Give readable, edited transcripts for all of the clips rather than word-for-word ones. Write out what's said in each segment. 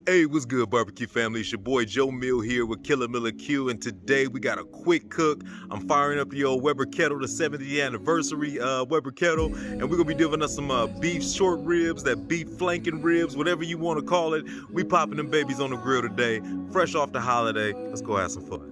Hey, what's good, barbecue family? It's your boy Joe Mill here with Killer Miller Q, and today we got a quick cook. I'm firing up the old Weber Kettle, the 70th anniversary Weber Kettle, and we're gonna be doing us some beef short ribs, that beef flanking ribs, whatever you want to call it. We popping them babies on the grill today, fresh off the holiday. Let's go have some fun.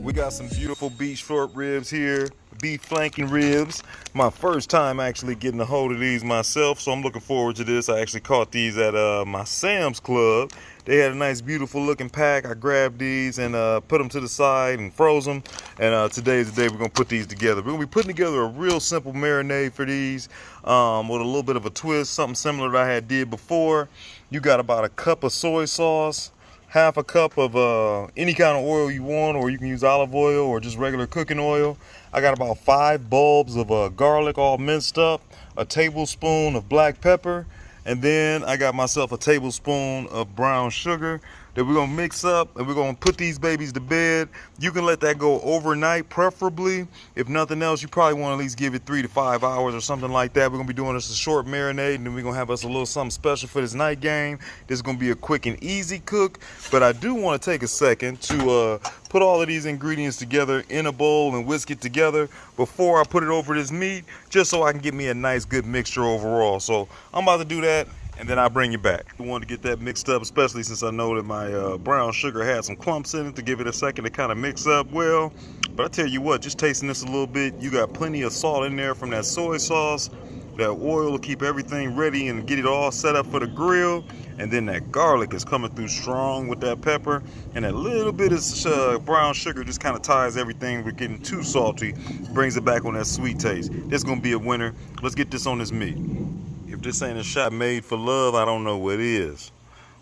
We got some beautiful beef short ribs here, beef flanking ribs. My first time actually getting a hold of these myself, so I'm looking forward to this. I actually caught these at my Sam's Club. They had a nice, beautiful looking pack. I grabbed these and put them to the side and froze them. And today's the day we're gonna put these together. We're gonna be putting together a real simple marinade for these with a little bit of a twist, something similar that I had did before. You got about a cup of soy sauce, half a cup of any kind of oil you want, or you can use olive oil or just regular cooking oil. I got about 5 bulbs of garlic all minced up, a tablespoon of black pepper, and then I got myself a tablespoon of brown sugar that we're gonna mix up, and we're gonna put these babies to bed. You can let that go overnight, preferably. If nothing else, you probably want to at least give it 3 to 5 hours or something like that. We're gonna be doing this a short marinade, and then we're gonna have us a little something special for this night game. This is gonna be a quick and easy cook, but I do want to take a second to put all of these ingredients together in a bowl and whisk it together before I put it over this meat, just so I can get me a nice good mixture overall. So I'm about to do that, and then I'll bring you back. I want to get that mixed up, especially since I know that my brown sugar had some clumps in it, to give it a second to kind of mix up well. But I tell you what, just tasting this a little bit, you got plenty of salt in there from that soy sauce. That oil will keep everything ready and get it all set up for the grill. And then that garlic is coming through strong with that pepper. And that little bit of brown sugar just kind of ties everything with getting too salty, brings it back on that sweet taste. This is going to be a winner. Let's get this on this meat. If this ain't a shot made for love, I don't know what is.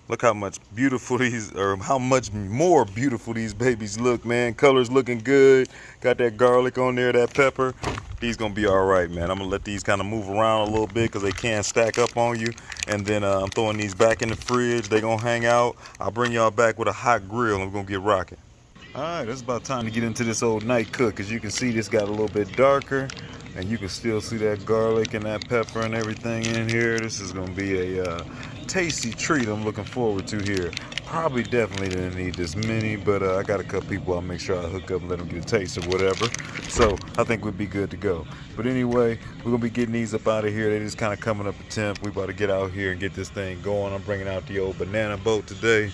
Look how much beautiful these, or how much more beautiful these babies look, man. Color's looking good. Got that garlic on there, that pepper. These gonna be all right, man. I'm gonna let these kind of move around a little bit because they can't stack up on you. And then I'm throwing these back in the fridge. They gonna hang out. I'll bring y'all back with a hot grill and we're gonna get rocking. All right, it's about time to get into this old night cook. As you can see, this got a little bit darker. And you can still see that garlic and that pepper and everything in here. This is gonna be a tasty treat I'm looking forward to here. Probably definitely didn't need this many, but I got a couple people I'll make sure I hook up and let them get a taste or whatever. So I think we'd be good to go. But anyway, we're gonna be getting these up out of here. They just kind of coming up a temp. We about to get out here and get this thing going. I'm bringing out the old banana boat today.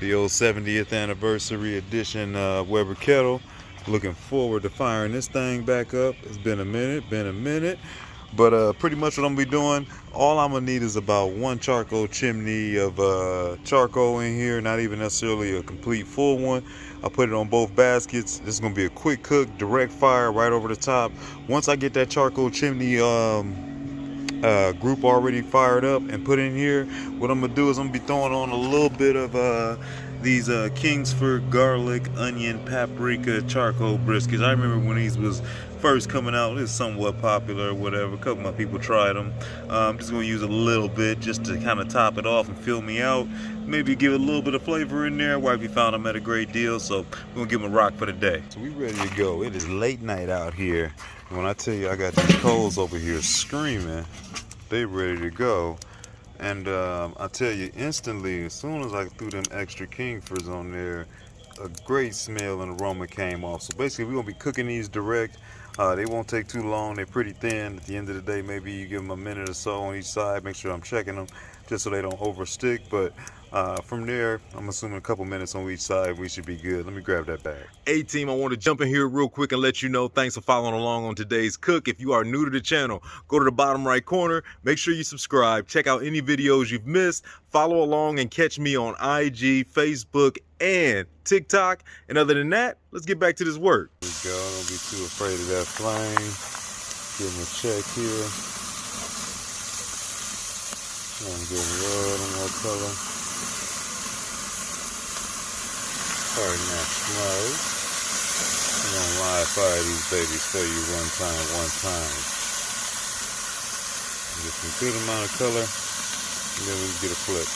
The old 70th anniversary edition Weber Kettle. Looking forward to firing this thing back up. It's been a minute. But pretty much what I'm gonna be doing, all I'm gonna need is about 1 charcoal chimney of charcoal in here, not even necessarily a complete full one. I'll put it on both baskets. This is gonna be a quick cook, direct fire right over the top. Once I get that charcoal chimney group already fired up and put in here, what I'm gonna do is I'm gonna be throwing on a little bit of these Kingsford garlic, onion, paprika, charcoal briskets. I remember when these was first coming out, it was somewhat popular or whatever. A couple of my people tried them. I'm just gonna use a little bit just to kind of top it off and fill me out. Maybe give it a little bit of flavor in there. Wifey found them at a great deal, so we're gonna give them a rock for the day. So we ready to go. It is late night out here. And when I tell you I got these coals over here screaming, they ready to go. And I tell you, instantly, as soon as I threw them extra Kingfords on there, a great smell and aroma came off. So basically, we're gonna be cooking these direct. They won't take too long. They're pretty thin. At the end of the day, maybe you give them a minute or so on each side. Make sure I'm checking them just so they don't overstick. But from there, I'm assuming a couple minutes on each side, we should be good. Let me grab that bag. Hey team, I want to jump in here real quick and let you know, thanks for following along on today's cook. If you are new to the channel, go to the bottom right corner, make sure you subscribe, check out any videos you've missed, follow along and catch me on IG, Facebook, and TikTok. And other than that, let's get back to this work. Here we go. Don't be too afraid of that flame. Give them a check here. I'm getting a little more color. Starting that smoke. I'm gonna live fire these babies for you one time. Get some good amount of color, and then we can get a flip.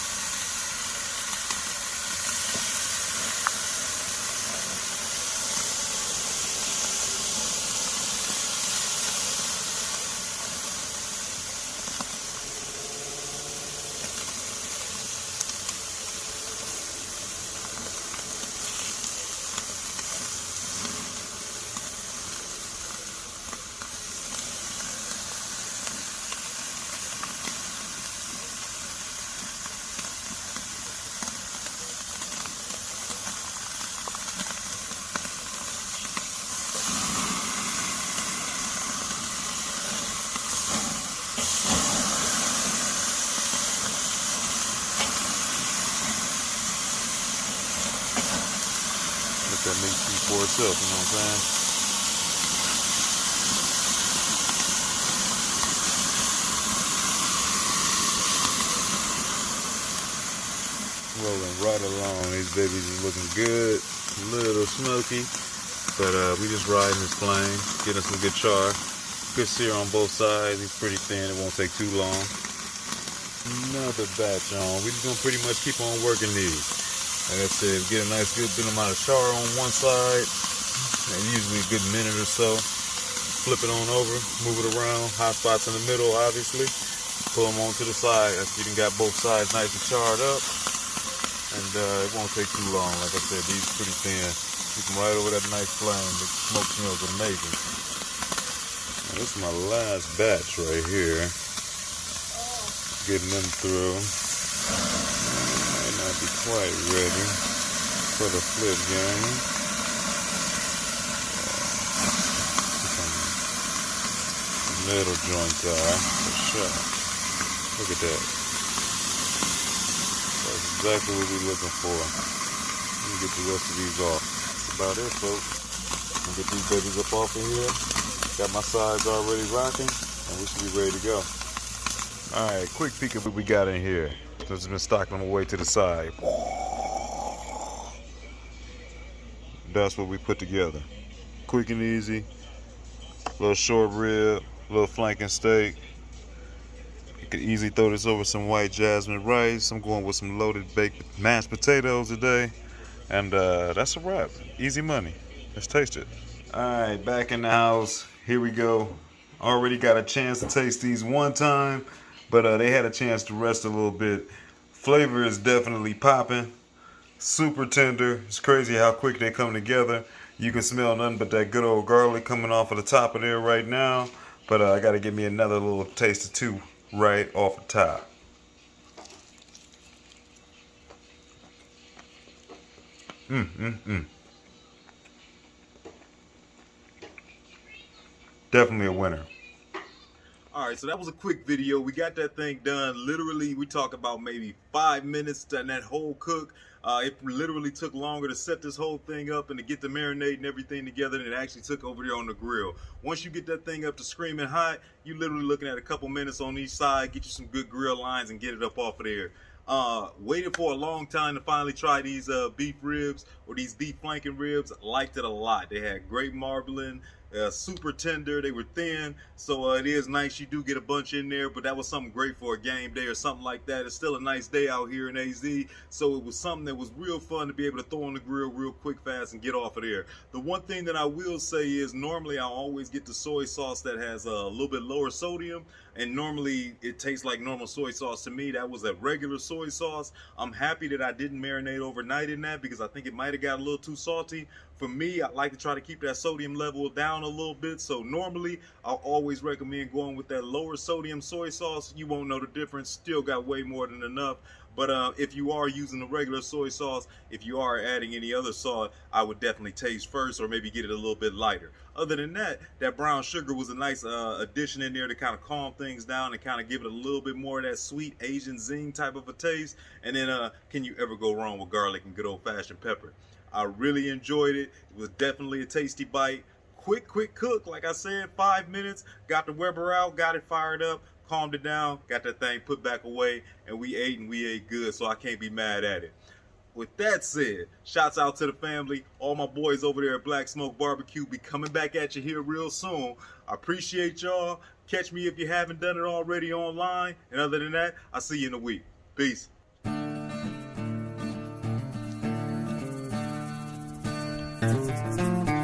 that meat speak for itself, you know what I'm saying? Rolling right along. These babies is looking good. A little smoky. But we just riding this flame, getting some good char. Good sear on both sides. He's pretty thin. It won't take too long. Another batch on. We're just going to pretty much keep on working these. Like I said, get a nice good bit amount of char on one side. And usually a good minute or so. Flip it on over. Move it around. Hot spots in the middle, obviously. Pull them on to the side. After you got both sides nice and charred up. And it won't take too long. Like I said, these are pretty thin. Keep them right over that nice flame. The smoke smells amazing. Now, this is my last batch right here. Getting them through. Might not be quite ready for the flip game. Middle joints are for sure. Look at that. That's exactly what we're looking for. Let me get the rest of these off. That's about it, folks. I'll get these babies up off of here. Got my sides already rocking, and we should be ready to go. Alright, quick peek at what we got in here. Just been stocking them away to the side. That's what we put together. Quick and easy. Little short rib, little flanking steak. You could easily throw this over some white jasmine rice. I'm going with some loaded baked mashed potatoes today. And that's a wrap. Easy money. Let's taste it. Alright, back in the house. Here we go. Already got a chance to taste these one time, but they had a chance to rest a little bit. Flavor is definitely popping. Super tender. It's crazy how quick they come together. You can smell nothing but that good old garlic coming off of the top of there right now. But I got to give me another little taste or two right off the top. Definitely a winner. All right, so that was a quick video. We got that thing done. Literally, we talk about maybe 5 minutes and that whole cook. It literally took longer to set this whole thing up and to get the marinade and everything together than it actually took over there on the grill. Once you get that thing up to screaming hot, you're literally looking at a couple minutes on each side, get you some good grill lines and get it up off of there. Waited for a long time to finally try these beef ribs or these beef flanking ribs. Liked it a lot. They had great marbling. Super tender, they were thin, so it is nice you do get a bunch in there, but that was something great for a game day or something like that. It's still a nice day out here in AZ, so it was something that was real fun to be able to throw on the grill real quick, fast, and get off of there. The one thing that I will say is normally I always get the soy sauce that has a little bit lower sodium, and normally it tastes like normal soy sauce to me. That was a regular soy sauce. I'm happy that I didn't marinate overnight in that because I think it might have got a little too salty. For me, I like to try to keep that sodium level down a little bit, so normally I'll always recommend going with that lower sodium soy sauce. You won't know the difference, still got way more than enough. But if you are using the regular soy sauce, if you are adding any other salt, I would definitely taste first or maybe get it a little bit lighter. Other than that, that brown sugar was a nice addition in there to kind of calm things down and kind of give it a little bit more of that sweet Asian zing type of a taste. And then can you ever go wrong with garlic and good old-fashioned pepper? I really enjoyed it. It was definitely a tasty bite. Quick cook, like I said, 5 minutes. Got the Weber out, got it fired up, calmed it down, got that thing put back away, and we ate good, so I can't be mad at it. With that said, shouts out to the family, all my boys over there at Black Smoke Barbecue. Be coming back at you here real soon. I appreciate y'all. Catch me if you haven't done it already online. And other than that, I'll see you in a week. Peace. Thank you.